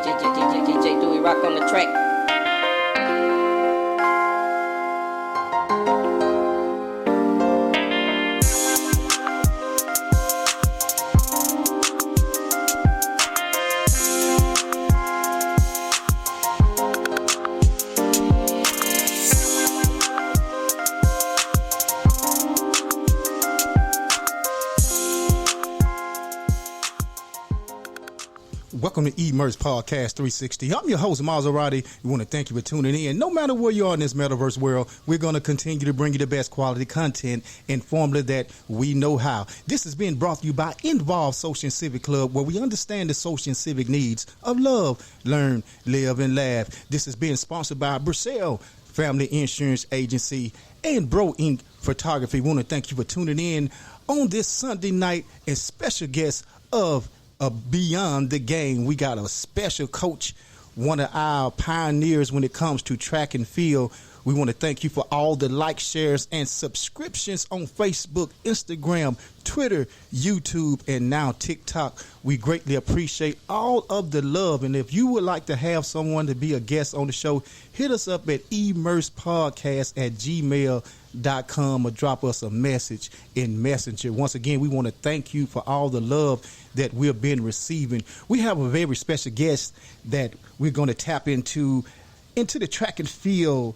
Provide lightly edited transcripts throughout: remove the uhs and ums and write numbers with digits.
DJ Dewey Rock on the track. Welcome to Emerge Podcast 360. I'm your host, Maserati. We want to thank you for tuning in. No matter where you are in this metaverse world, we're going to continue to bring you the best quality content informally that we know how. This is being brought to you by Involved Social and Civic Club, where we understand the social and civic needs of love, learn, live, and laugh. This is being sponsored by Bracell Family Insurance Agency and Bro Inc. Photography. We want to thank you for tuning in on this Sunday night and special guest of Beyond the Game. We got a special coach, one of our pioneers when it comes to track and field. We want to thank you for all the likes, shares, and subscriptions on Facebook, Instagram, Twitter, YouTube, and now TikTok. We greatly appreciate all of the love. And if you would like to have someone to be a guest on the show, hit us up at immersepodcast@gmail.com or drop us a message in Messenger. Once again, we want to thank you for all the love that we've been receiving. We have a very special guest that we're going to tap into the track and field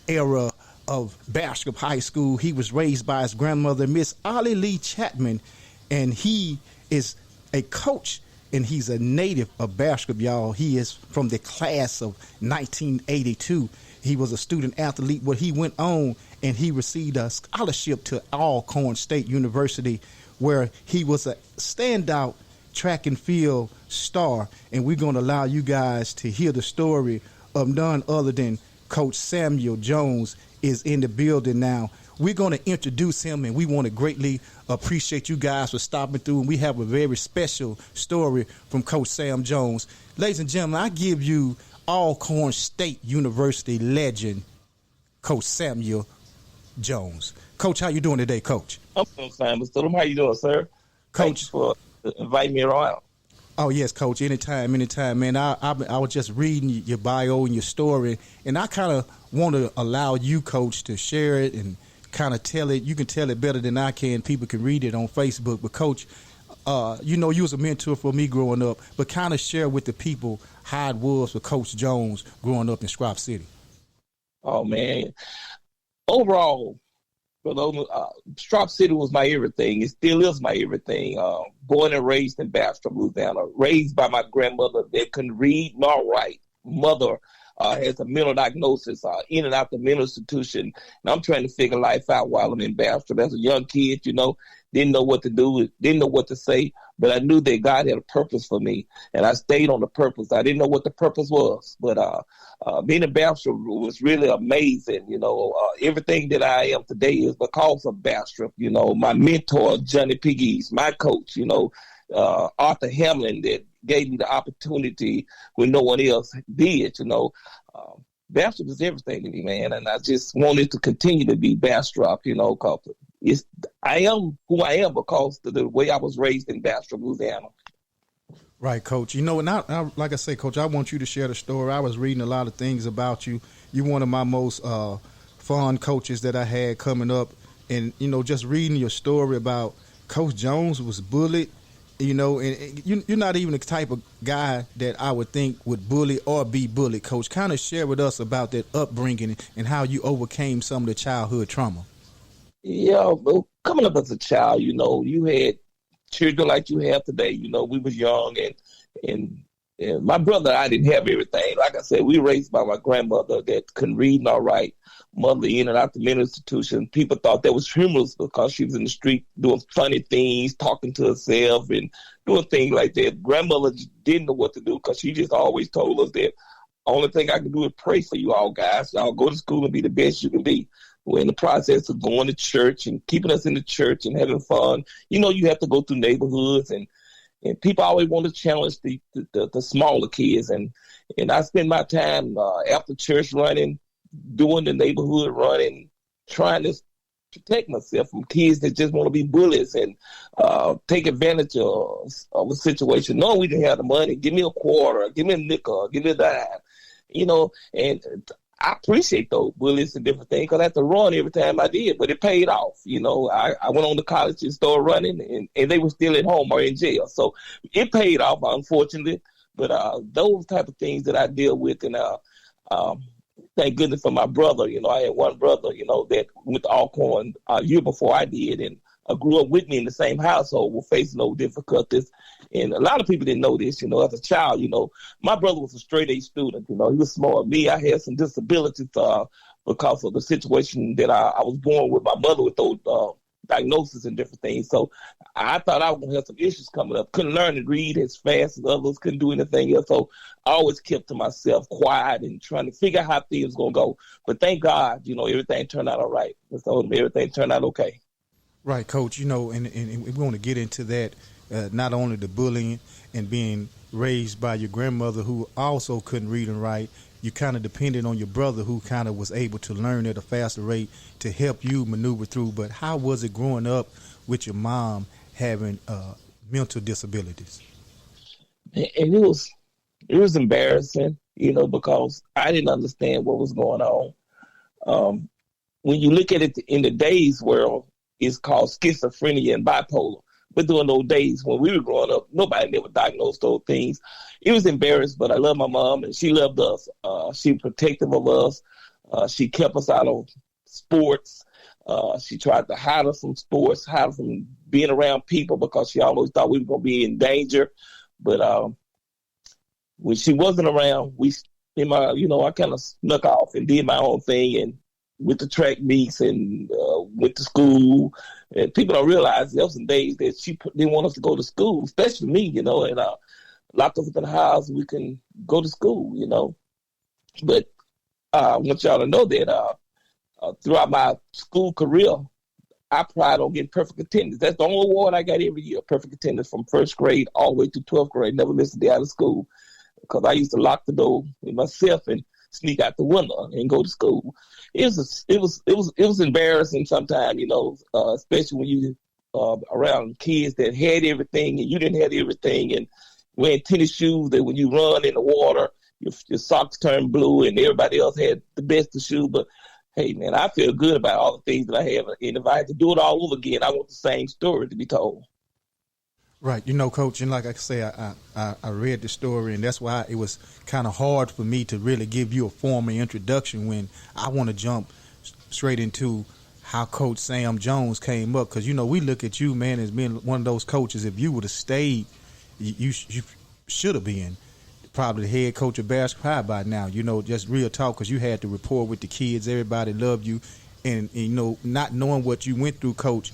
era of Bastrop High School. He was raised by his grandmother, Miss Ollie Lee Chapman, and he is a coach, and he's a native of Bastrop, y'all. He is from the class of 1982. He was a student athlete, but he went on and he received a scholarship to Alcorn State University, where he was a standout track and field star. And we're going to allow you guys to hear the story of none other than Coach Samuel Jones is in the building now. We're going to introduce him, and we want to greatly appreciate you guys for stopping through. And we have a very special story from Coach Sam Jones. Ladies and gentlemen, I give you Alcorn State University legend, Coach Samuel Jones. Coach, how you doing today, Coach? I'm doing fine, Mr. Stidham. How you doing, sir? Coach, thanks for inviting me around. Oh, yes, Coach. Anytime, man. I was just reading your bio and your story, and I kind of want to allow you, Coach, to share it and kind of tell it. You can tell it better than I can. People can read it on Facebook. But, Coach, you was a mentor for me growing up, but kind of share with the people how it was for Coach Jones growing up in Strop City. Oh, man. Overall, Strop City was my everything. It still is my everything. Born and raised in Bastrop, Louisiana. Raised by my grandmother that couldn't read nor write. Mother has a mental diagnosis, in and out the mental institution. And I'm trying to figure life out while I'm in Bastrop. As a young kid, didn't know what to do, didn't know what to say, but I knew that God had a purpose for me, and I stayed on the purpose. I didn't know what the purpose was, but being in Bastrop was really amazing. Everything that I am today is because of Bastrop. My mentor, Johnny Piggies, my coach, Arthur Hamlin, that gave me the opportunity when no one else did. Bastrop is everything to me, man, and I just wanted to continue to be Bastrop, because I am who I am because of the way I was raised in Bastrop, Louisiana. Right, Coach. And like I say, Coach, I want you to share the story. I was reading a lot of things about you. You're one of my most fun coaches that I had coming up. And, just reading your story about Coach Jones was bullied, and you're not even the type of guy that I would think would bully or be bullied, Coach. Kind of share with us about that upbringing and how you overcame some of the childhood trauma. Yeah, well, coming up as a child, you had children like you have today. We was young, and my brother and I didn't have everything. Like I said, we were raised by my grandmother that couldn't read nor write. Mother in and out the mental institution. People thought that was humorous because she was in the street doing funny things, talking to herself and doing things like that. Grandmother didn't know what to do because she just always told us that only thing I can do is pray for you all guys. Y'all go to school and be the best you can be. We're in the process of going to church and keeping us in the church and having fun. You have to go through neighborhoods and people always want to challenge the smaller kids. And I spend my time after church running, doing the neighborhood running, trying to protect myself from kids that just want to be bullies and take advantage of a situation. No, we didn't have the money. Give me a quarter, give me a nickel, give me a dime. And I appreciate those bullies and different things because I had to run every time I did, but it paid off. I went on to college and started running, and they were still at home or in jail. So it paid off, unfortunately. But those type of things that I deal with, and thank goodness for my brother. I had one brother, that went to Alcorn a year before I did, and grew up with me in the same household, were facing no difficulties. And a lot of people didn't know this, as a child, my brother was a straight A student, he was smart. Me, I had some disabilities because of the situation that I was born with my mother with those diagnosis and different things. So I thought I was going to have some issues coming up. Couldn't learn to read as fast as others, couldn't do anything else. So I always kept to myself, quiet, and trying to figure out how things was going to go. But thank God, everything turned out all right. So everything turned out okay. Right, Coach, and we want to get into that, not only the bullying and being raised by your grandmother who also couldn't read and write. You kind of depended on your brother who kind of was able to learn at a faster rate to help you maneuver through. But how was it growing up with your mom having mental disabilities? And it was embarrassing, because I didn't understand what was going on. When you look at it in the days world, it's called schizophrenia and bipolar. But during those days when we were growing up, nobody never diagnosed those things. It was embarrassing, but I love my mom, and she loved us. She was protective of us. She kept us out of sports. She tried to hide us from sports, hide us from being around people because she always thought we were going to be in danger. But when she wasn't around, I kind of snuck off and did my own thing and with the track meets and went to school. And people don't realize there were some days that she didn't want us to go to school, especially me, and locked us up in the house. We can go to school, But I want y'all to know that throughout my school career, I pride on getting perfect attendance. That's the only award I got every year, perfect attendance from first grade all the way to 12th grade. Never missed a day out of school because I used to lock the door with myself and sneak out the window and go to school. It was embarrassing sometimes, especially when you around kids that had everything and you didn't have everything, and wearing tennis shoes that when you run in the water, your socks turn blue, and everybody else had the best of shoes. But hey, man, I feel good about all the things that I have, and if I had to do it all over again, I want the same story to be told. Right. Coach, and like I say, I read the story, and that's why it was kind of hard for me to really give you a formal introduction when I want to jump straight into how Coach Sam Jones came up. Because, we look at you, man, as being one of those coaches. If you would have stayed, you should have been probably the head coach of Bastrop High by now, just real talk, because you had to rapport with the kids. Everybody loved you. And not knowing what you went through, Coach,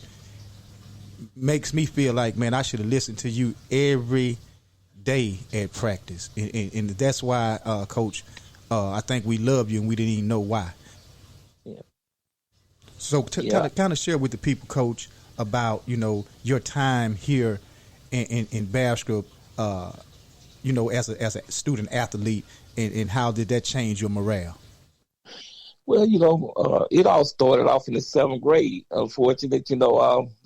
makes me feel like, man, I should have listened to you every day at practice. And that's why, Coach, I think we love you and we didn't even know why. Yeah. So kind of share with the people, Coach, about, your time here in Bastrop, as a student athlete, and how did that change your morale? Well, it all started off in the 7th grade. Unfortunately,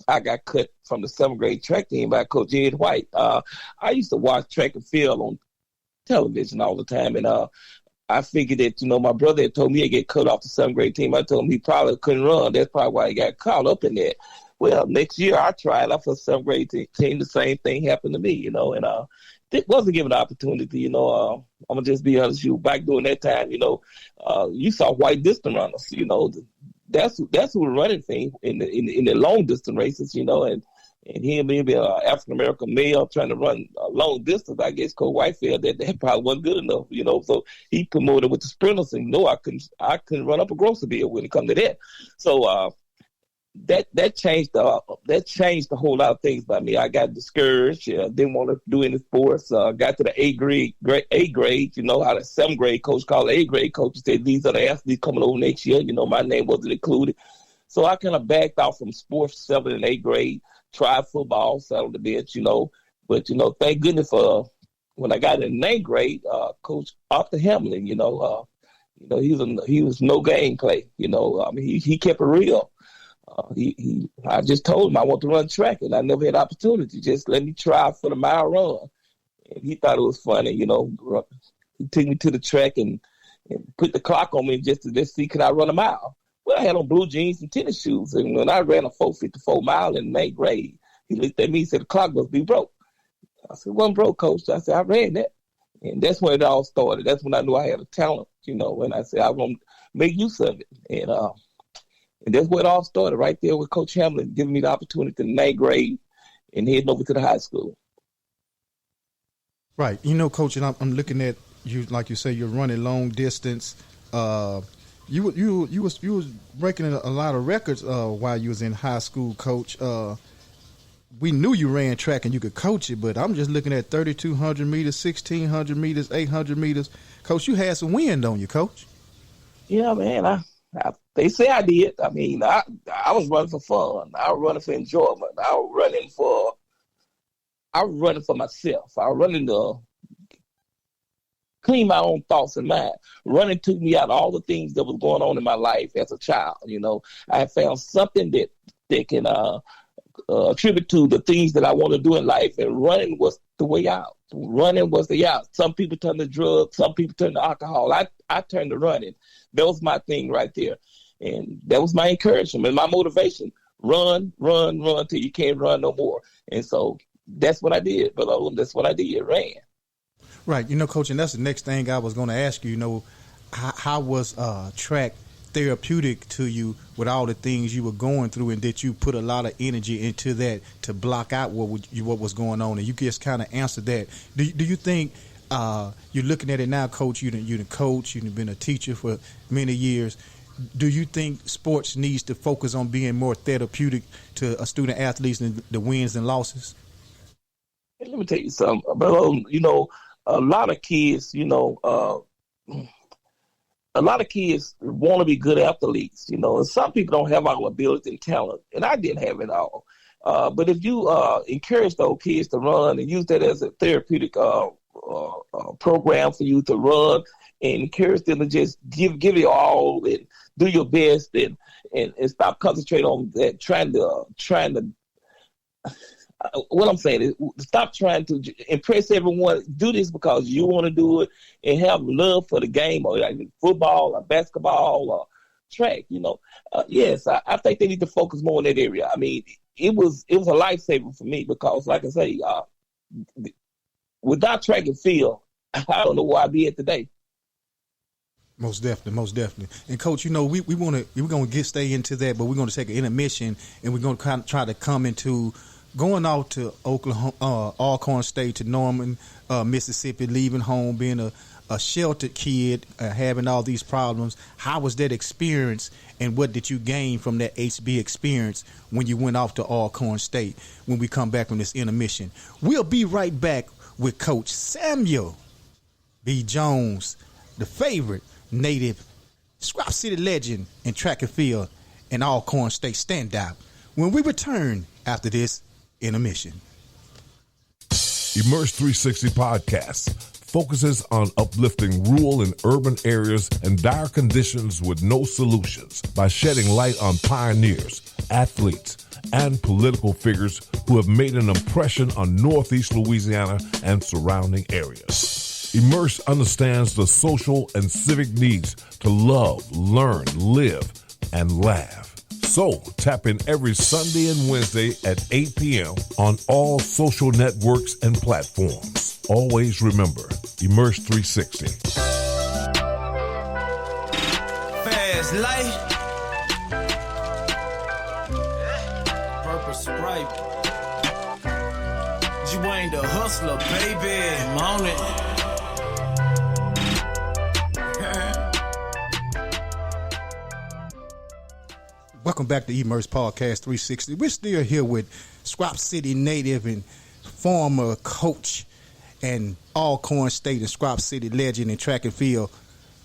I got cut from the 7th grade track team by Coach Ed White. I used to watch track and field on television all the time, and I figured that, my brother had told me he'd get cut off the 7th grade team. I told him he probably couldn't run. That's probably why he got caught up in that. Well, next year I tried out for the 7th grade team. The same thing happened to me, and it wasn't given an opportunity, I'm going to just be honest with you. Back during that time, you saw white distance runners, that's who were running things in the long distance races, and him being an African American male trying to run a long distance, I guess Coach White felt that probably wasn't good enough, so he promoted with the sprinters, and I couldn't run up a grocery bill when it come to that. So that changed a whole lot of things by me. I got discouraged. Didn't want to do any sports. Got to the eighth grade. How the 7th grade coach called the 8th grade coach said these are the athletes coming over next year. My name wasn't included, so I kind of backed off from sports 7th and 8th grade. Tried football, sat on the bench. But thank goodness for when I got in 9th grade, Coach Arthur Hamlin. He was no game play. He kept it real. I just told him I want to run track, and I never had opportunity. Just let me try for the mile run. And he thought it was funny, you know. He took me to the track and put the clock on me just to see could I run a mile. Well, I had on blue jeans and tennis shoes, and when I ran a 4:54 mile in 8th grade, he looked at me and said, the clock must be broke. I said, wasn't broke, coach. I said, I ran that. And that's when it all started. That's when I knew I had a talent, you know, and I said, I want to make use of it. And that's where it all started, right there with Coach Hamlin giving me the opportunity in 9th grade and heading over to the high school. Right. You know, Coach, and I'm looking at you, like you say, you're running long distance. You was breaking a lot of records while you was in high school, Coach. We knew you ran track and you could coach it, but I'm just looking at 3,200 meters, 1,600 meters, 800 meters. Coach, you had some wind on you, Coach. Yeah, man. They say I did. I mean, I was running for fun. I was running for enjoyment. I was running for myself. I was running to clean my own thoughts and mind. Running took me out of all the things that was going on in my life as a child. You know, I had found something that can attribute to the things that I want to do in life, and running was the way out. Running was the out. Some people turn to drugs, some people turn to alcohol. I turned to running. That was my thing right there. And that was my encouragement and my motivation. Run till you can't run no more. And so that's what I did. But that's what I did, ran. Right. You know, Coach, and that's the next thing I was going to ask you. You know, how was track therapeutic to you with all the things you were going through, and that you put a lot of energy into that to block out what was going on? And you just kind of answered that. Do you think you're looking at it now, Coach? You've been a teacher for many years. Do you think sports needs to focus on being more therapeutic to a student athletes and the wins and losses? Let me tell you something. You know, a lot of kids, you know, want to be good athletes, you know, and some people don't have all ability and talent, and I didn't have it all. But if you encourage those kids to run and use that as a therapeutic program for you to run, and encourage them to just give it all and do your best, and stop concentrating on that trying to what I'm saying is stop trying to impress everyone. Do this because you want to do it, and have love for the game, or like football or basketball or track. You know, yes, I think they need to focus more in that area. I mean, it was a lifesaver for me because, like I say, without track and field, I don't know where I'd be at today. Most definitely. And Coach, you know, we're gonna stay into that, but we're gonna take an intermission, and we're gonna kind of try to come into going out to Oklahoma, Alcorn State, to Norman, Mississippi, leaving home, being a sheltered kid, having all these problems. How was that experience, and what did you gain from that HB experience when you went off to Alcorn State? When we come back from this intermission, we'll be right back with Coach Samuel B. Jones, the favorite native Strop City legend in track and field and Alcorn State standout, when we return after this intermission. Immerse 360 Podcast focuses on uplifting rural and urban areas in dire conditions with no solutions by shedding light on pioneers, athletes, and political figures who have made an impression on Northeast Louisiana and surrounding areas. Immerse understands the social and civic needs to love, learn, live, and laugh. So, tap in every Sunday and Wednesday at 8 p.m. on all social networks and platforms. Always remember, Immerse 360. Fast life. Purpose right. You ain't the hustler, baby. I'm on it. Welcome back to Immerse Podcast 360. We're still here with Strop City native and former coach and Alcorn State and Strop City legend in track and field,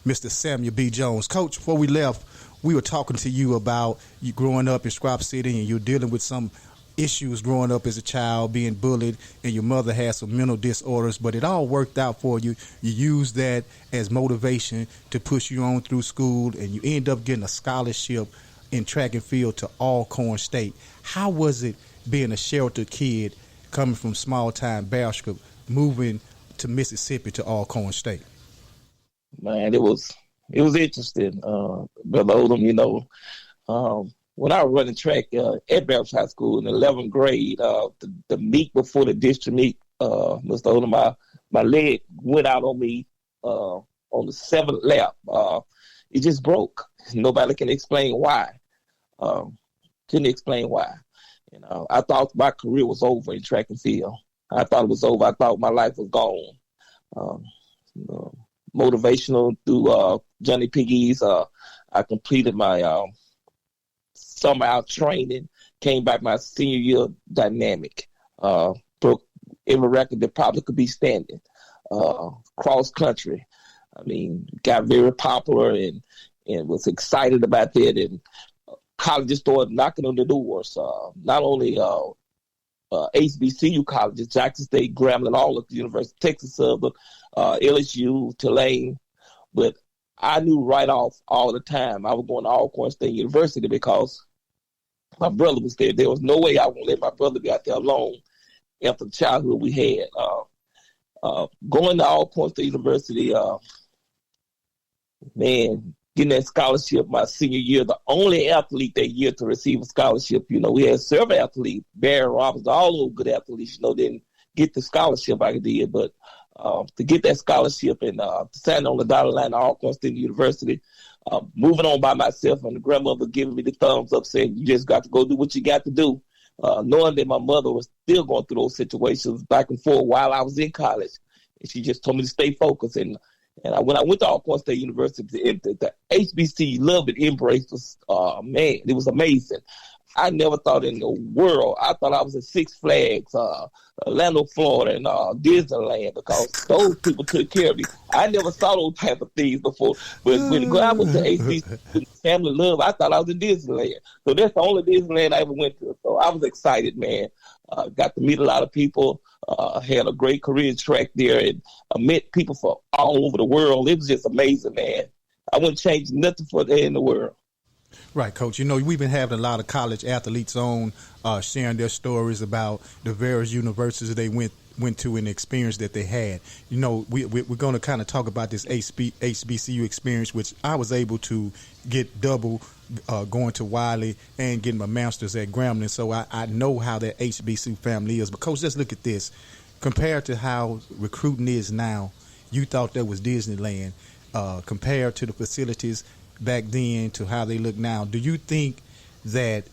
Mr. Samuel B. Jones. Coach, before we left, we were talking to you about you growing up in Strop City, and you're dealing with some issues growing up as a child, being bullied, and your mother had some mental disorders, but it all worked out for you. You used that as motivation to push you on through school, and you end up getting a scholarship in track and field to Alcorn State. How was it being a sheltered kid coming from small town Bastrop, moving to Mississippi to Alcorn State? Man, it was interesting, Brother Odom. When I was running track at Bastrop High School in the 11th grade, the meet before the district meet, Mr. Odom, my leg went out on me on the 7th lap. It just broke. Nobody can explain why. Couldn't explain why. I thought my career was over in track and field. I thought it was over. I thought my life was gone. Motivational through Johnny Piggies. I completed my summer out training. Came back my senior year dynamic. Broke every record that probably could be standing. Cross country. Got very popular and was excited about that. And colleges started knocking on the doors. Not only HBCU colleges, Jackson State, Grambling, all of the University of Texas Southern, LSU, Tulane. But I knew right off all the time I was going to Alcorn State University because my brother was there. There was no way I would let my brother be out there alone after the childhood we had. Going to Alcorn State University, getting that scholarship my senior year, the only athlete that year to receive a scholarship. We had several athletes, Barry Roberts, all those good athletes, didn't get the scholarship I did. But to get that scholarship and to sign on the dotted line at Alcorn State University, moving on by myself, and the grandmother giving me the thumbs up saying, you just got to go do what you got to do. Knowing that my mother was still going through those situations back and forth while I was in college. And she just told me to stay focused. And when I went to Alcorn State University, the HBC love and embrace was, it was amazing. I never thought in the world, I thought I was at Six Flags, Orlando, Florida, and Disneyland, because those people took care of me. I never saw those type of things before. But when I went to HBC Family Love, I thought I was in Disneyland. So that's the only Disneyland I ever went to. So I was excited, man. Got to meet a lot of people. Had a great career track there, and met people from all over the world. It was just amazing, man. I wouldn't change nothing for that in the world. Right, Coach. We've been having a lot of college athletes on sharing their stories about the various universities they went to and the experience that they had. We're going to kind of talk about this HBCU experience, which I was able to get double going to Wiley and getting my master's at Grambling. So I know how that HBCU family is. But, Coach, let's look at this. Compared to how recruiting is now, you thought that was Disneyland. Compared to the facilities back then to how they look now, do you think that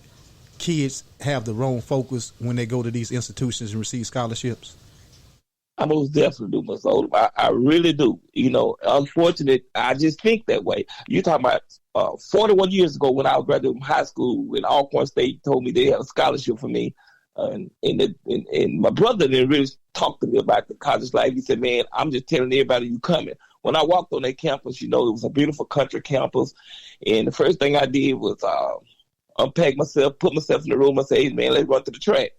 kids have the wrong focus when they go to these institutions and receive scholarships? I most definitely do, Mr. Odom. I really do. Unfortunately, I just think that way. You're talking about 41 years ago when I was graduating from high school, when Alcorn State told me they had a scholarship for me. And my brother didn't really talk to me about the college life. He said, man, I'm just telling everybody you coming. When I walked on that campus, it was a beautiful country campus. And the first thing I did was unpack myself, put myself in the room and say, hey, man, let's run to the track.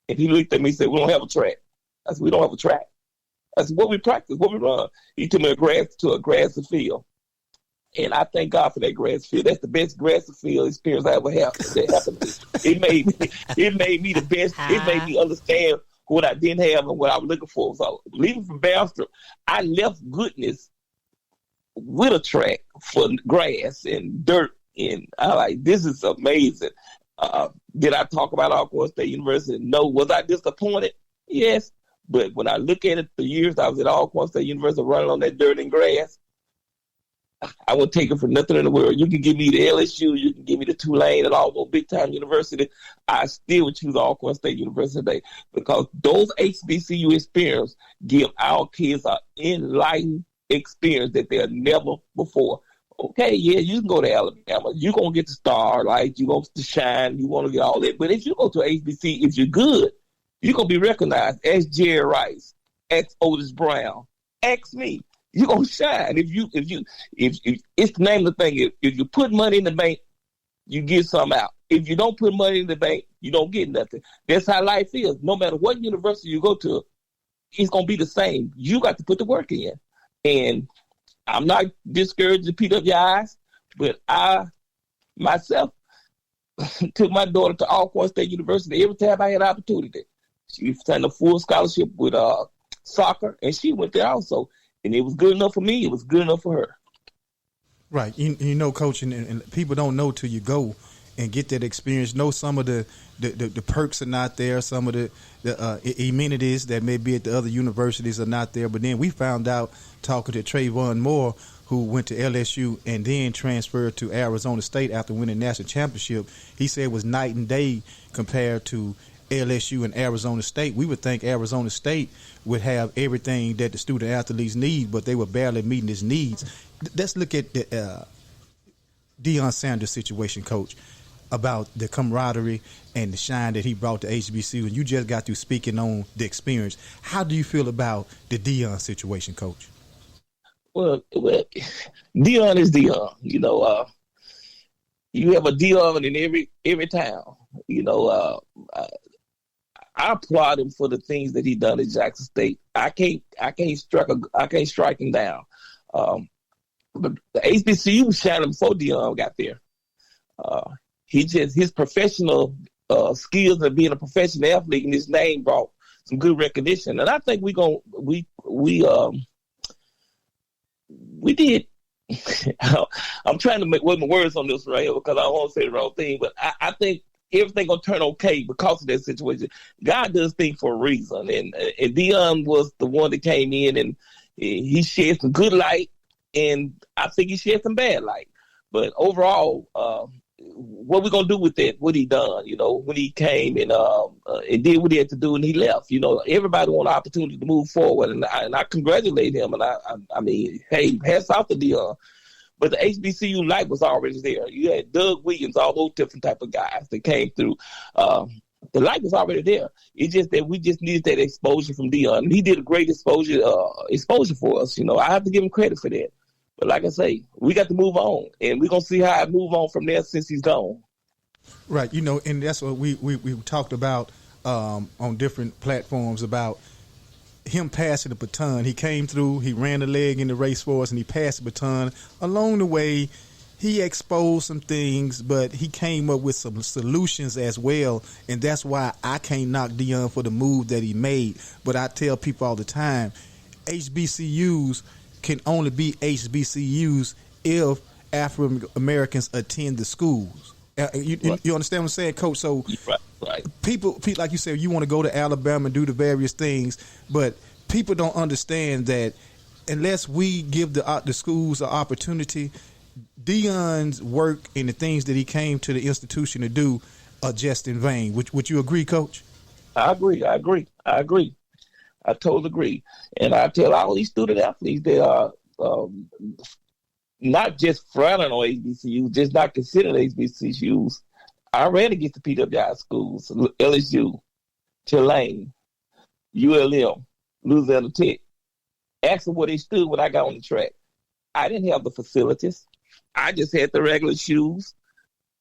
And he looked at me and said, we don't have a track. I said, we don't have a track. I said, what we practice, what we run? He took me to a grassy field. And I thank God for that grass field. That's the best grassy field experience I ever had. That happened to me. It made me the best. It made me understand what I didn't have and what I was looking for. So leaving from Bastrop, I left goodness with a track for grass and dirt. And I like, this is amazing. Did I talk about Alcorn State University? No. Was I disappointed? Yes. But when I look at it, the years I was at Alcorn State University running on that dirt and grass, I would take it for nothing in the world. You can give me the LSU, you can give me the Tulane and all those big-time universities. I still would choose Alcorn State University today, because those HBCU experience give our kids an enlightened experience that they've never before. Okay, yeah, you can go to Alabama. You're going to get the star, you're going to shine, you want to get all that. But if you go to HBC, if you're good, you're going to be recognized. Ask Jerry Rice, ask Otis Brown, ask me. You're going to shine. If it's the name of the thing. If you put money in the bank, you get some out. If you don't put money in the bank, you don't get nothing. That's how life is. No matter what university you go to, it's going to be the same. You got to put the work in. And I'm not discouraged to beat up your eyes, but I, myself, took my daughter to Alcorn State University every time I had opportunity. She signed a full scholarship with soccer, and she went there also. And it was good enough for me. It was good enough for her. Right. You know, Coach, and people don't know till you go and get that experience. Know some of the perks are not there. Some of the amenities that may be at the other universities are not there. But then we found out, talking to Trayvon Moore, who went to LSU and then transferred to Arizona State after winning national championship, he said it was night and day compared to LSU and Arizona State. We would think Arizona State would have everything that the student athletes need, but they were barely meeting his needs. Let's look at the Deion Sanders situation, Coach, about the camaraderie and the shine that he brought to HBCU. And you just got through speaking on the experience. How do you feel about the Deion situation, Coach? Well, Deion is Deion. You know, you have a Deion in every town. You know, I applaud him for the things that he done at Jackson State. I can't strike him down. But the HBCU was shining before Deion got there. His professional skills of being a professional athlete and his name brought some good recognition. And I think we did. I'm trying to make my words on this right here because I don't want to say the wrong thing, but I think everything gonna turn okay because of that situation. God does things for a reason, and Deion was the one that came in and he shed some good light, and I think he shed some bad light. But overall, what we gonna do with that? What he done? You know, when he came and did what he had to do, and he left. You know, everybody want an opportunity to move forward, and I congratulate him. And I mean, hey, hats off to Deion. But the HBCU light was already there. You had Doug Williams, all those different type of guys that came through. The light was already there. It's just that we just needed that exposure from Deion. And he did a great exposure for us. You know, I have to give him credit for that. But like I say, we got to move on, and we're gonna see how I move on from there since he's gone. Right. You know, and that's what we talked about on different platforms about him passing the baton. He came through, he ran the leg in the race for us, and he passed the baton. Along the way, he exposed some things, but he came up with some solutions as well, and that's why I can't knock Deion for the move that he made. But I tell people all the time, HBCUs can only be HBCUs if African Americans attend the schools. You understand what I'm saying, Coach? So right. People, like you said, you want to go to Alabama and do the various things, but people don't understand that unless we give the schools an opportunity, Deion's work and the things that he came to the institution to do are just in vain. Would you agree, Coach? I agree. I totally agree. And I tell all these student athletes they are not just frowning on HBCUs, just not considering HBCUs. I ran against the PWI schools, LSU, Tulane, ULM, Louisiana Tech. Ask them where they stood when I got on the track. I didn't have the facilities. I just had the regular shoes,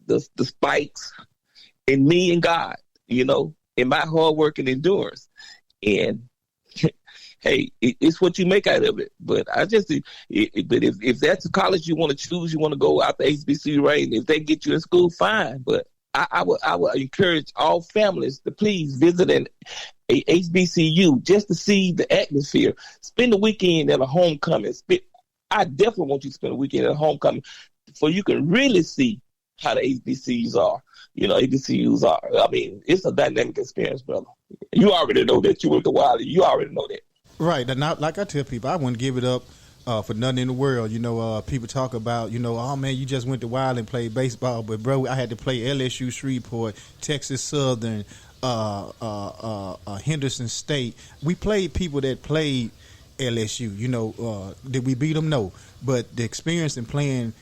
the spikes, and me and God, you know, and my hard work and endurance. And hey, it's what you make out of it. But but if that's the college you want to choose, you want to go out the HBCU range. If they get you in school, fine. But I would encourage all families to please visit a HBCU just to see the atmosphere. Spend the weekend at a homecoming. I definitely want you to spend a weekend at a homecoming so you can really see how the HBCUs are. You know, HBCUs are. I mean, it's a dynamic experience, brother. You already know that. You went to Wiley. You already know that. Right. And like I tell people, I wouldn't give it up for nothing in the world. You know, people talk about, you know, oh, man, you just went to Wiley and played baseball. But, bro, I had to play LSU, Shreveport, Texas Southern, Henderson State. We played people that played LSU. You know, did we beat them? No. But the experience in playing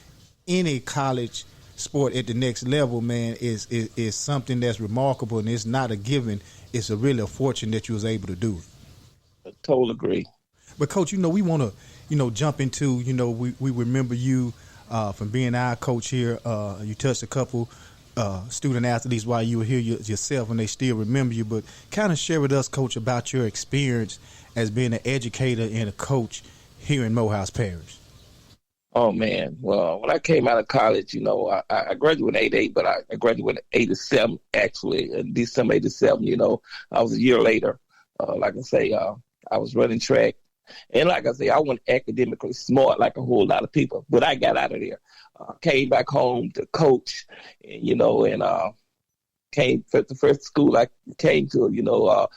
any college sport at the next level, man, is something that's remarkable, and it's not a given. It's really a fortune that you was able to do. I totally agree. But, Coach, you know, we want to, you know, jump into, you know, we remember you from being our coach here. You touched a couple student athletes while you were here yourself, and they still remember you. But kind of share with us, Coach, about your experience as being an educator and a coach here in Morehouse Parish. Oh man, well, when I came out of college, I graduated in '88, but I graduated in '87 actually, in December '87. I was a year later. Like I say, I was running track, and like I say, I wasn't academically smart like a whole lot of people, but I got out of there. Came back home to coach, and came at the first school I came to,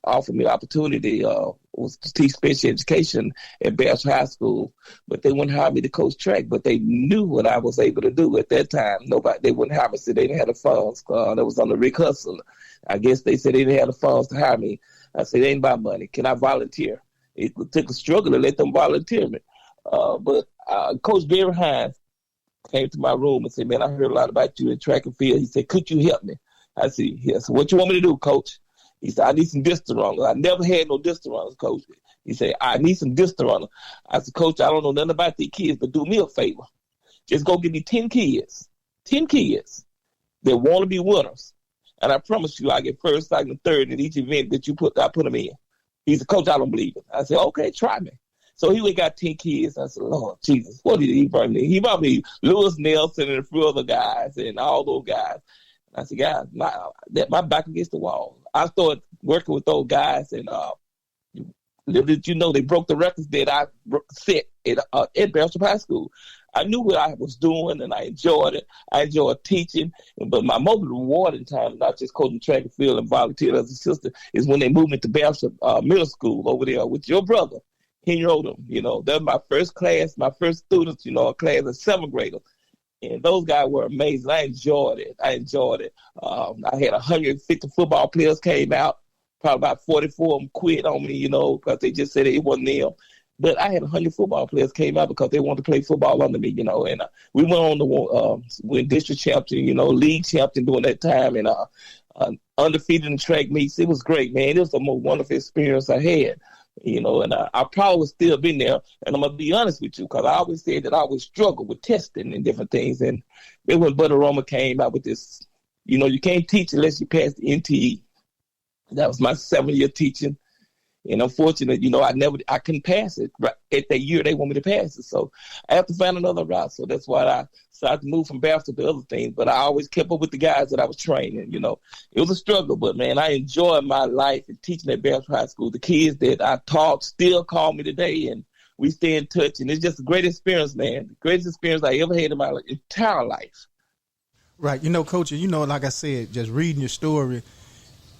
offered me the opportunity was to teach special education at Bastrop High School, but they wouldn't hire me to coach track. But they knew what I was able to do at that time. They wouldn't hire me, so they didn't have the funds. That was under Rick Hustle. I guess they said they didn't have the funds to hire me. I said, they ain't about money. Can I volunteer? It took a struggle to let them volunteer me. But Coach Barry Hines came to my room and said, man, I heard a lot about you in track and field. He said, could you help me? I said, yes. What you want me to do, Coach? He said, I need some distance runners. I never had no distance runners, Coach. He said, I need some distance runners. I said, Coach, I don't know nothing about these kids, but do me a favor. Just go give me 10 kids that want to be winners. And I promise you, I get first, second, and third in each event that I put them in. He said, Coach, I don't believe it. I said, okay, try me. So he went got 10 kids. I said, Lord Jesus, what did he bring me? He brought me Lewis Nelson and a few other guys and all those guys. I said, guys, my back against the wall. I started working with those guys, and little did you know, they broke the records that I set at Bastrop High School. I knew what I was doing, and I enjoyed it. I enjoyed teaching, but my most rewarding time, not just coaching track and field and volunteering as a sister, is when they moved me to Bastrop Middle School over there with your brother, Henry Odom. That was my first class, my first students, a class of 7th graders. And those guys were amazing. I enjoyed it. I had 150 football players came out. Probably about 44 of them quit on me, because they just said it wasn't them. But I had 100 football players came out because they wanted to play football under me, and we went on to win district champion, league champion during that time, and undefeated in track meets. It was great, man. It was the most wonderful experience I had. And I probably would still been there. And I'm going to be honest with you, because I always said that I always struggle with testing and different things. And then when Bud Aroma came out with this, you can't teach unless you pass the NTE. That was my 7-year teaching. And unfortunately, I couldn't pass it. Right at that year, they want me to pass it. So I have to find another route. So that's why I started to move from Bastrop to other things. But I always kept up with the guys that I was training. It was a struggle, but man, I enjoyed my life and teaching at Bastrop High School. The kids that I taught still call me today, and we stay in touch. And it's just a great experience, man. The greatest experience I ever had in my entire life. Right. Coach, like I said, just reading your story,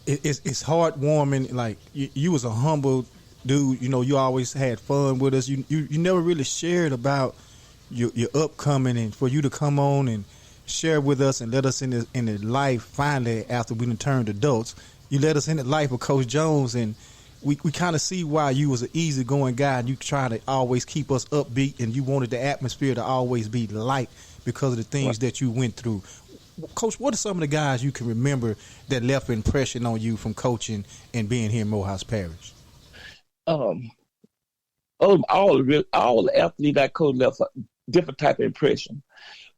it's heartwarming. Like you was a humble dude. You always had fun with us. You never really shared about your upcoming, and for you to come on and share with us and let us in the life finally after we turned adults. You let us in the life of Coach Jones, and we kind of see why you was an easygoing guy, and you try to always keep us upbeat, and you wanted the atmosphere to always be light because of the things that you went through. Coach, what are some of the guys you can remember that left an impression on you from coaching and being here in Morehouse Parish? All the athletes I coached left a different type of impression.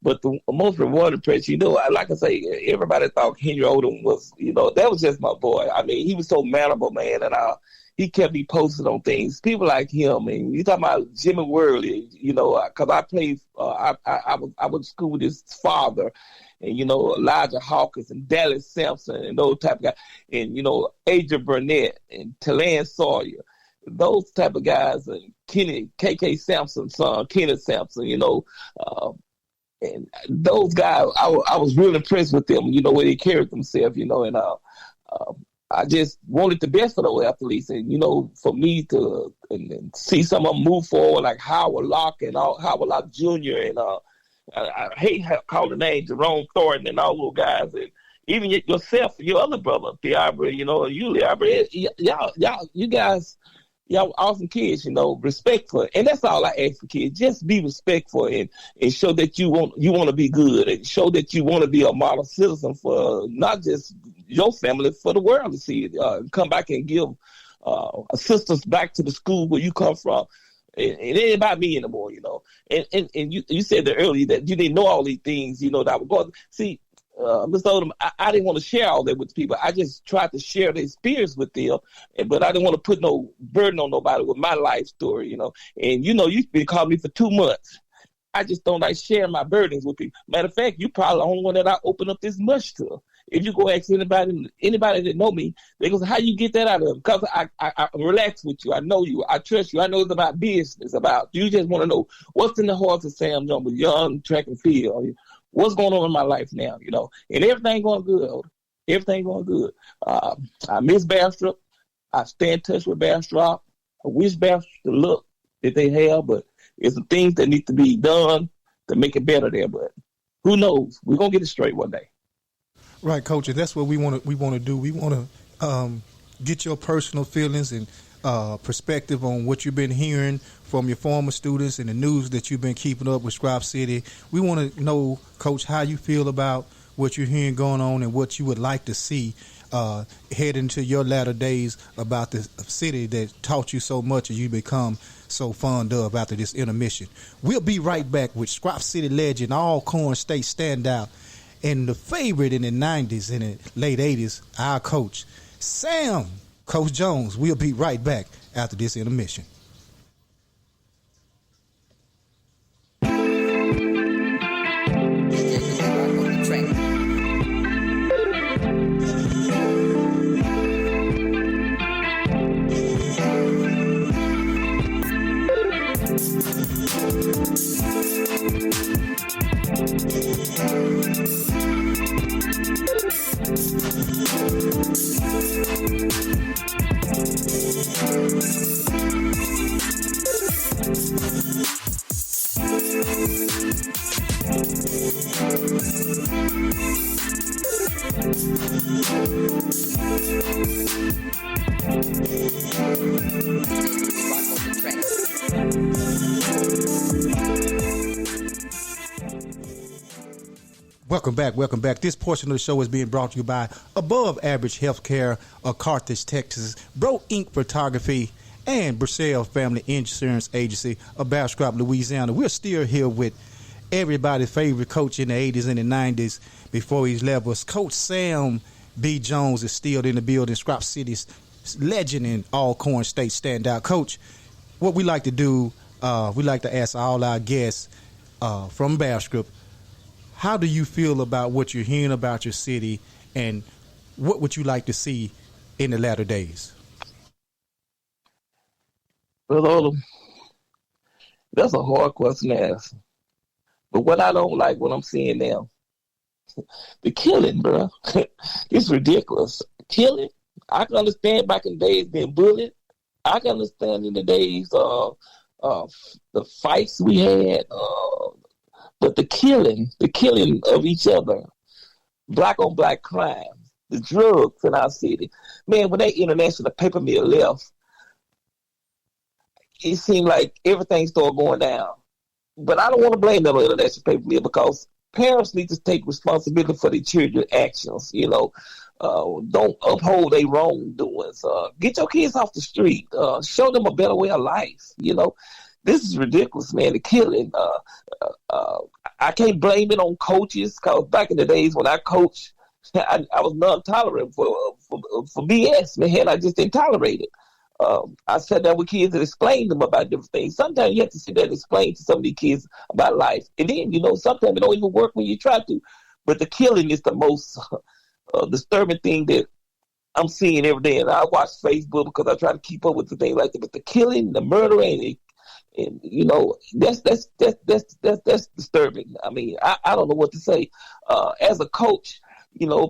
But the most rewarding impression, like I say, everybody thought Henry Odom was, that was just my boy. I mean, he was so manable, man, and he kept me posted on things. People like him, and you talking about Jimmy Worley, because I played, I went to school with his father, and Elijah Hawkins and Dallas Sampson and those type of guys, and Adrian Burnett and Talan Sawyer, those type of guys, and KK Sampson's son, Kenneth Sampson, and those guys, I was really impressed with them, the way they carried themselves, and I just wanted the best for those athletes, and for me to and see some of them move forward, like Howard Locke and Howard Locke Jr. and I hate calling the name Jerome Thornton and all those guys, and even yourself, your other brother, Theabra, you Liabra, y'all, you guys. Y'all awesome kids, respectful. And that's all I ask for kids. Just be respectful and show that you want to be good, and show that you want to be a model citizen for not just your family, for the world to see it. Come back and give assistance back to the school where you come from. It ain't about me anymore, And you said that earlier that you didn't know all these things, that I was going. See, Mr. Odom, I didn't want to share all that with people. I just tried to share the experience with them, but I didn't want to put no burden on nobody with my life story, And you've been calling me for 2 months, I just don't like sharing my burdens with people. Matter of fact, you probably the only one that I open up this much to. If you go ask anybody that know me, they go, how you get that out of them? Because I relax with you. I know you. I trust you. I know it's about business. You just want to know what's in the heart of Sam Jones, young track and field. What's going on in my life now, And everything going good. Everything going good. I miss Bastrop. I stay in touch with Bastrop. I wish Bastrop the look that they have, but it's some things that need to be done to make it better there. But who knows? We're going to get it straight one day. Right, Coach, and that's what we want to do. We want to get your personal feelings and perspective on what you've been hearing from your former students and the news that you've been keeping up with Strop City. We want to know, Coach, how you feel about what you're hearing going on and what you would like to see head into your latter days about the city that taught you so much and you become so fond of after this intermission. We'll be right back with Strop City legend, Alcorn State standout, and the favorite in the 90s and the late 80s, our coach, Sam Coach Jones. We'll be right back after this intermission. Welcome back. This portion of the show is being brought to you by Above Average Healthcare of Carthage, Texas, Bro Inc. Photography, and Brissell Family Insurance Agency of Bastrop, Louisiana. We're still here with everybody's favorite coach in the 80s and the 90s before he left us. Coach Sam B. Jones is still in the building, Strop City's legend in Alcorn State standout. Coach, what we like to do, we like to ask all our guests from Bastrop, how do you feel about what you're hearing about your city, and what would you like to see in the latter days? Well, that's a hard question to ask. But what I don't like, what I'm seeing now, the killing, bro. It's ridiculous. Killing. I can understand back in the days being bullied. I can understand in the days of the fights we had. But the killing of each other, black on black crime, the drugs in our city. Man, when that international paper mill left, it seemed like everything started going down. But I don't want to blame that on international paper mill, because parents need to take responsibility for their children's actions. Don't uphold their wrongdoings. Get your kids off the street. Show them a better way of life. This is ridiculous, man. The killing. I can't blame it on coaches, because back in the days when I coached, I was non-tolerant for BS, man. I just didn't tolerate it. I sat down with kids and explained to them about different things. Sometimes you have to sit there and explain to some of these kids about life. And then, sometimes it don't even work when you try to. But the killing is the most disturbing thing that I'm seeing every day. And I watch Facebook because I try to keep up with the things like that. But the killing, the murdering, and that's disturbing. I mean, I don't know what to say. As a coach,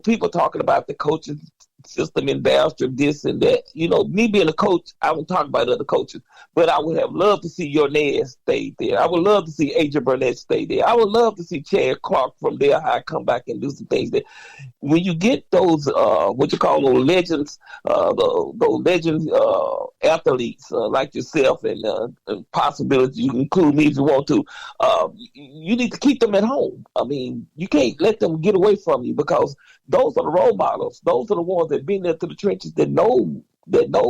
people talking about the coaching system in Bastrop, this and that. Me being a coach, I won't talk about other coaches, but I would have loved to see your Ned stay there. I would love to see Adrian Burnett stay there. I would love to see Chad Clark from there high come back and do some things there. When you get those, what you call those legends, those legend athletes like yourself, and possibilities, you can include me if you want to, you need to keep them at home. I mean, you can't let them get away from you, because those are the role models. Those are the ones that been there to the trenches, that know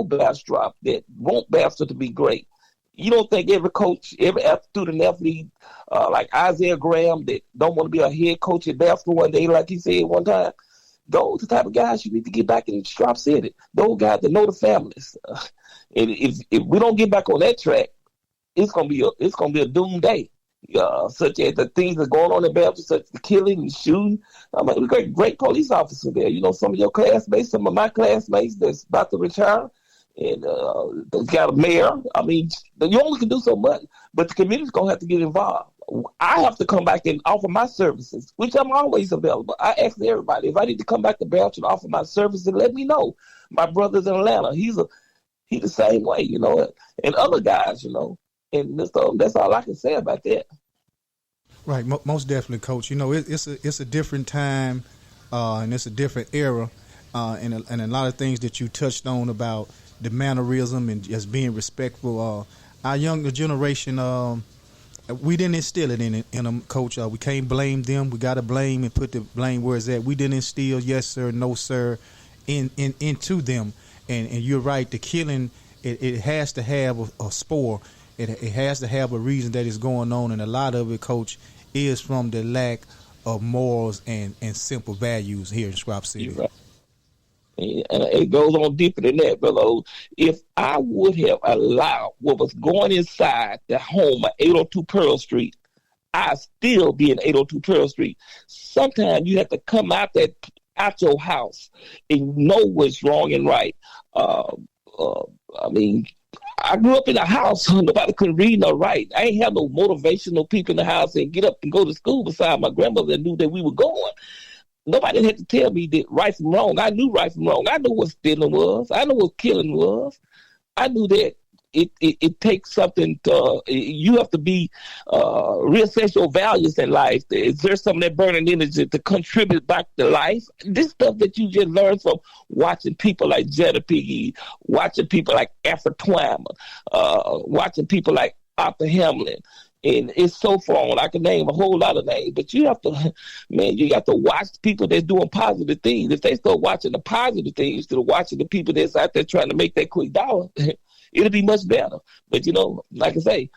Bastrop, that want Bastrop to be great. You don't think every coach, every student athlete, like Isaiah Graham, that don't want to be a head coach at Bastrop one day, like he said one time, those are the type of guys you need to get back in Strop City. Those guys that know the families. And if we don't get back on that track, it's gonna be a doomed day. such as the things that are going on in Bastrop, such as the killing and shooting. I mean, great police officer there. You know, some of your classmates, some of my classmates that's about to retire, and they got a mayor. I mean, you only can do so much, but the community's going to have to get involved. I have to come back and offer my services, which I'm always available. I ask everybody, if I need to come back to Bastrop and offer my services, let me know. My brother's in Atlanta. He's the same way, you know, and other guys, you know. And that's all I can say about that. Right, most definitely, Coach. You know, it's a different time, and it's a different era, and a lot of things that you touched on about the mannerism and just being respectful. Our younger generation, we didn't instill it in them, Coach. We can't blame them. We got to blame and put the blame where it's at. We didn't instill yes sir, no sir, into them. And you're right. The killing, it has to have a spore. It has to have a reason that is going on, and a lot of it, Coach, is from the lack of morals and simple values here in Strop City. Right. And it goes on deeper than that, brother. If I would have allowed what was going inside the home at 802 Pearl Street, I'd still be in 802 Pearl Street. Sometimes you have to come out your house and know what's wrong and right. I mean, I grew up in a house nobody could read nor write. I ain't have no motivational people in the house and get up and go to school beside my grandmother that knew that we were going. Nobody had to tell me that right from wrong. I knew right from wrong. I knew what stealing was. I knew what killing was. I knew that it takes something you have to be reassess your values in life. Is there some of that burning energy to contribute back to life? This stuff that you just learned from watching people like Jetta Piggy, watching people like Afro Twyman, watching people like Arthur Hamlin. And it's so far on. I can name a whole lot of names, but you have to watch people that's doing positive things. If they start watching the positive things instead of watching the people that's out there trying to make that quick dollar, it'll be much better. But, you know, like I say,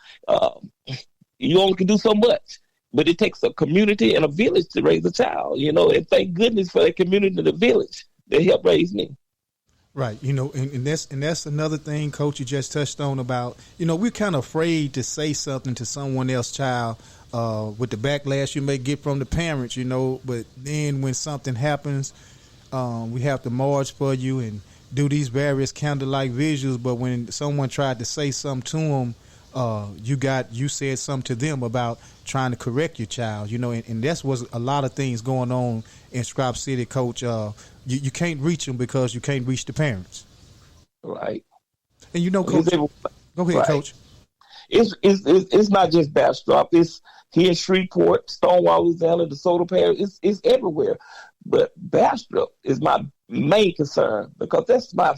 you only can do so much. But it takes a community and a village to raise a child, you know, and thank goodness for the community and the village that helped raise me. Right, you know, and that's another thing, Coach, you just touched on about, you know, we're kind of afraid to say something to someone else's child with the backlash you may get from the parents, you know, but then when something happens, we have to march for you and do these various candlelight visuals, but when someone tried to say something to them, you said something to them about trying to correct your child, you know, and that's was a lot of things going on in Strop City, Coach. You can't reach them because you can't reach the parents. Right. And you know, Coach, go ahead, right. Coach. It's not just Bastrop. It's here in Shreveport, Stonewall, Louisiana, DeSoto Parish. It's everywhere. But Bastrop is my main concern because that's my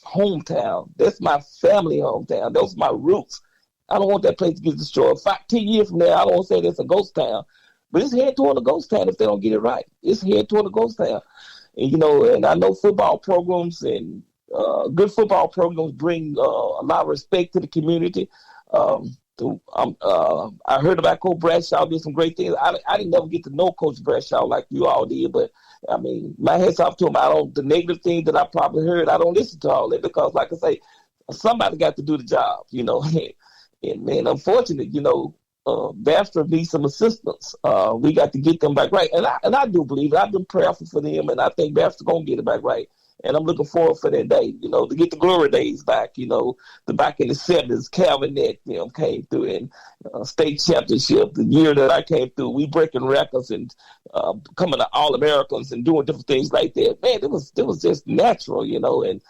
hometown. That's my family hometown. Those are my roots. I don't want that place to get destroyed. 10 years from now, I don't want to say that's a ghost town. But it's headed toward a ghost town if they don't get it right. It's headed toward a ghost town. And, you know, and I know football programs and good football programs bring a lot of respect to the community. I heard about Coach Bradshaw did some great things. I didn't never get to know Coach Bradshaw like you all did, but I mean, my head's off to him. The negative things that I probably heard, I don't listen to all that because, like I say, somebody got to do the job, you know. And man, unfortunately, you know, Bastrop needs some assistance. We got to get them back right, and I do believe it. I've been prayerful for them, and I think Bastrop gonna get it back right. And I'm looking forward for that day, you know, to get the glory days back. You know, back in the 70s, Calvin Neck, you know, came through in state championship. The year that I came through, we breaking records and coming to All-Americans and doing different things like that. Man, it was just natural, you know, and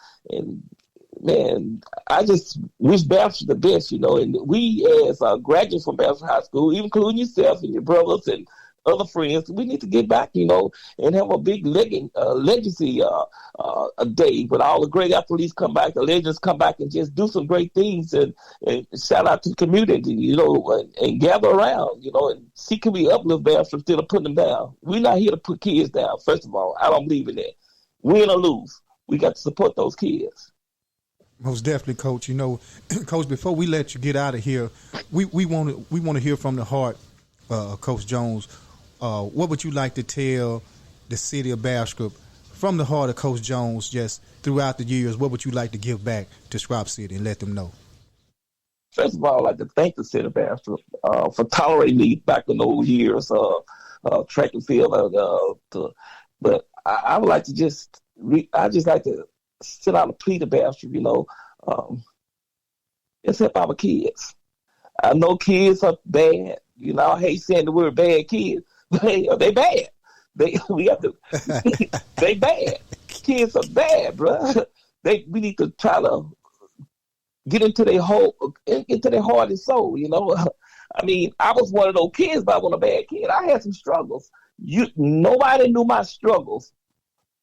man, I just wish Bastrop the best, you know. And we, as graduates from Bastrop High School, even including yourself and your brothers and other friends, we need to get back, you know, and have a big legacy a day when all the great athletes come back, the legends come back, and just do some great things and shout out to the community, you know, and gather around, you know, and see can we uplift Bastrop instead of putting them down. We're not here to put kids down. First of all, I don't believe in that. Win or lose, we got to support those kids. Most definitely, Coach. You know, Coach, before we let you get out of here, we want to hear from the heart, Coach Jones. What would you like to tell the city of Bastrop from the heart of Coach Jones, just throughout the years? What would you like to give back to Strop City and let them know? First of all, I'd like to thank the city of Bastrop for tolerating me back in those years, track and field. But I would like to just like to send out a plea to Bastrop, let's help our kids. I know kids are bad. I hate saying the word bad kids. They bad. We have to. They bad. Kids are bad, bro. We need to try to get into their heart and soul. I mean, I was one of those kids, but I wasn't a bad kid. I had some struggles. Nobody knew my struggles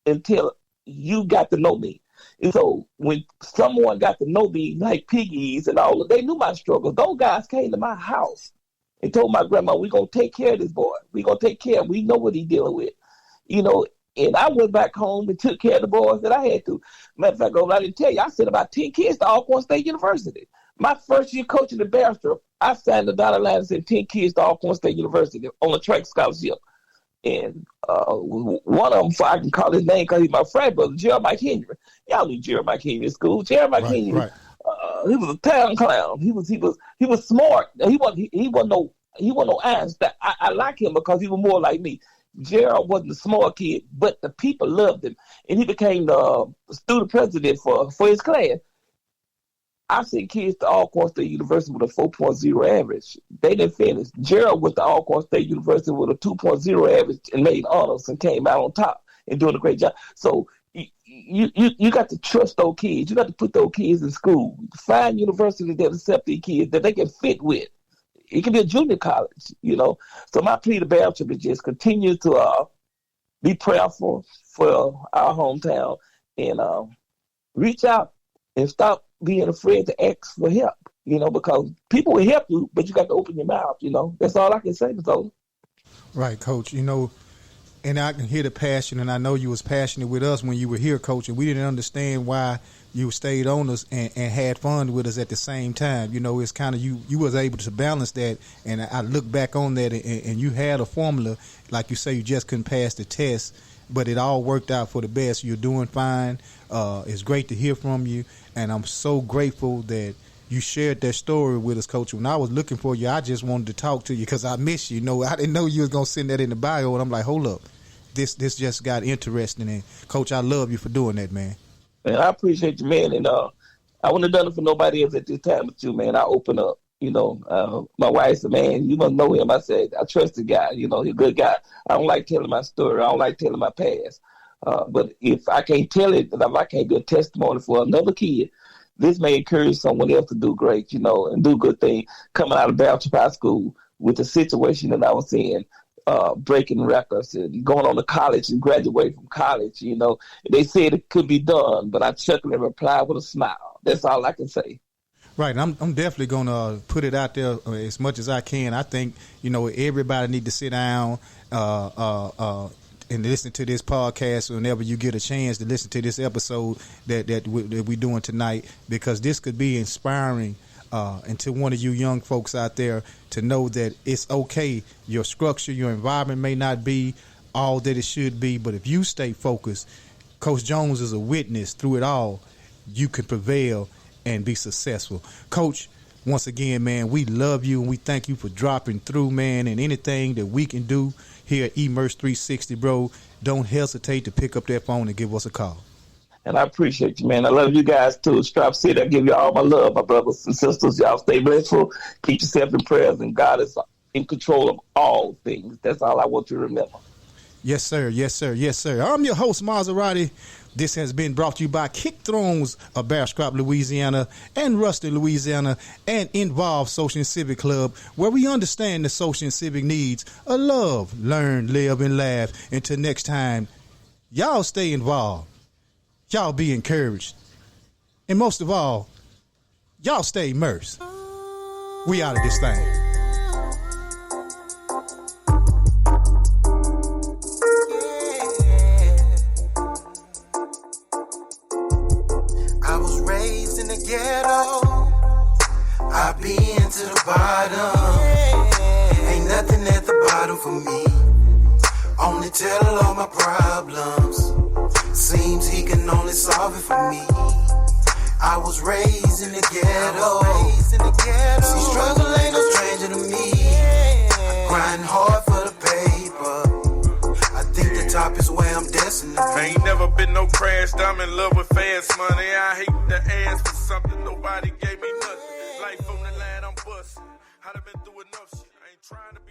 until you got to know me. And so when someone got to know me, like Piggies and all, they knew my struggles. Those guys came to my house and told my grandma, we're going to take care of this boy. We're going to take care of him. We know what he's dealing with. And I went back home and took care of the boys that I had to. Matter of fact, I didn't tell you, I sent about 10 kids to Alcorn State University. My first year coaching at Bastrop, I signed the dotted line and sent 10 kids to Alcorn State University on a track scholarship. And one of them, I can call his name because he's my frat brother, Jeremiah Henry. Y'all knew Jeremiah Henry in school. Jeremiah Henry, right. He was a town clown. He was smart. He wasn't no Einstein. I like him because he was more like me. Gerald wasn't a smart kid, but the people loved him, and he became the student president for his class. I sent kids to Alcorn State University with a 4.0 average. They didn't finish. Gerald went to Alcorn State University with a 2.0 average and made honors and came out on top and doing a great job. So you got to trust those kids. You got to put those kids in school. Find universities that accept these kids that they can fit with. It can be a junior college, So my plea to Bastrop is just continue to be prayerful for our hometown and reach out and stop being afraid to ask for help, because people will help you, but you got to open your mouth, That's all I can say, Mr. Right, Coach. And I can hear the passion, and I know you was passionate with us when you were here, Coach, and we didn't understand why you stayed on us and had fun with us at the same time. It's kind of you was able to balance that, and I look back on that, and you had a formula, like you say, you just couldn't pass the test, but it all worked out for the best. You're doing fine. It's great to hear from you, and I'm so grateful that you shared that story with us, Coach. When I was looking for you, I just wanted to talk to you because I miss you. I didn't know you was going to send that in the bio, and I'm like, hold up. This just got interesting, and Coach, I love you for doing that, man. Man, I appreciate you, man, and I wouldn't have done it for nobody else at this time but you, man. I open up, my wife said, man, you must know him. I said, I trust the guy, he's a good guy. I don't like telling my story. I don't like telling my past. But if I can't tell it, if I can't be a testimony for another kid, this may encourage someone else to do great, and do good things. Coming out of Bastrop High School with the situation that I was in, breaking records and going on to college and graduating from college, They said it could be done, but I chuckled and replied with a smile. That's all I can say. Right. I'm definitely going to put it out there as much as I can. I think, everybody need to sit down and listen to this podcast whenever you get a chance to listen to this episode that we're doing tonight, because this could be inspiring and to one of you young folks out there to know that it's okay. Your structure, your environment may not be all that it should be, but if you stay focused, Coach Jones is a witness through it all. You can prevail and be successful. Coach, once again, man, we love you and we thank you for dropping through, man, and anything that we can do here at Emerge 360, bro, don't hesitate to pick up that phone and give us a call. And I appreciate you, man. I love you guys, too. Strop City, I give you all my love, my brothers and sisters. Y'all stay blissful. Keep yourself in prayers, and God is in control of all things. That's all I want you to remember. Yes, sir. Yes, sir. Yes, sir. I'm your host, Maserati. This has been brought to you by Kick Thrones of Bastrop, Louisiana, and Rusty, Louisiana, and Involved Social and Civic Club, where we understand the social and civic needs of love, learn, live, and laugh. Until next time, y'all stay involved. Y'all be encouraged. And most of all, y'all stay immersed. We out of this thing. I was raised in the ghetto. I've been to the bottom. Ain't nothing at the bottom for me. Only tell all my problems. Seems he can only solve it for me. I was raised in the ghetto. See, struggle ain't no stranger to me. Grind hard for the paper. I think the top is where I'm destined to be. I ain't never been no crash. I'm in love with fast money. I hate to ask for something. Nobody gave me nothing. Life on the line, I'm busting. I've been through enough shit. I ain't trying to